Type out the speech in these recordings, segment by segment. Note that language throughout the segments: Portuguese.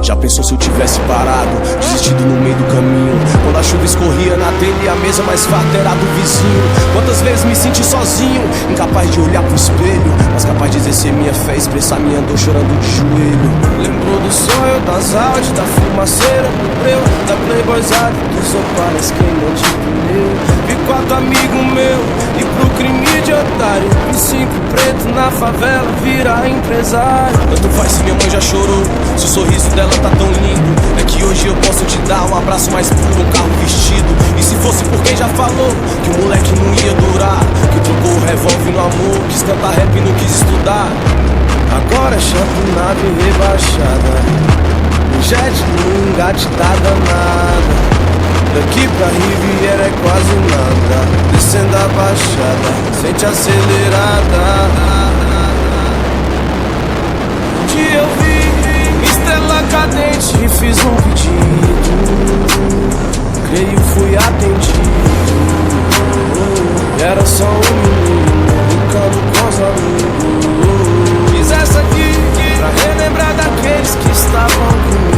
Já pensou se eu tivesse parado, desistido no meio do caminho? Quando a chuva escorria na telha e a mesa mais farta era do vizinho. Quantas vezes me senti sozinho, incapaz de olhar pro espelho, mas capaz de exercer minha fé, expressar minha dor chorando de joelho. Lembrou do sonho, das áudios, da fumaceira do breu, da playboyzada, dos opalas queimando de pneu. Vi 4 amigos meus e pro crime de otário, e 5 pretos na favela virar empresário. Tanto faz se minha mãe já chorou, se o sorriso dela tá tão lindo. É que hoje eu posso te dar um abraço mais puro, um carro vestido. E se fosse por quem já falou que o moleque não ia durar, que trocou o revólver no amor, quis cantar rap e não quis estudar. Agora é shampoo, nave rebaixada, o jet no engate tá danada. Daqui pra Riviera é quase nada, descendo a baixada, sente acelerada. Um dia eu vi estrela cadente e fiz um pedido, creio fui atendido. Era só um menino brincando com os amigos. Fiz essa aqui pra relembrar daqueles que estavam comigo,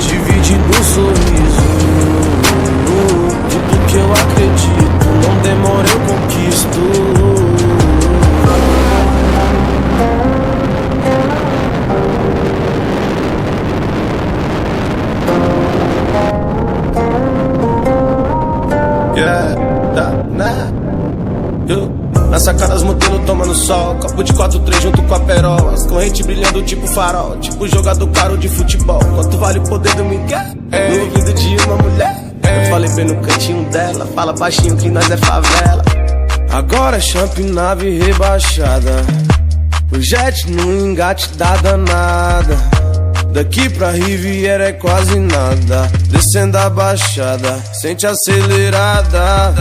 dividindo um sorriso. Tudo que eu acredito, não demora eu conquisto. Na sacada as modelos tomando sol, copo de 4-3 junto com a perola, as correntes brilhando tipo farol, tipo jogador caro de futebol. Quanto vale o poder do Miguel no ouvido de uma mulher? Eu falei bem no cantinho dela, fala baixinho que nós é favela. Agora é champ nave rebaixada, o jet no engate da danada. Daqui pra Riviera é quase nada, descendo a baixada, sente acelerada.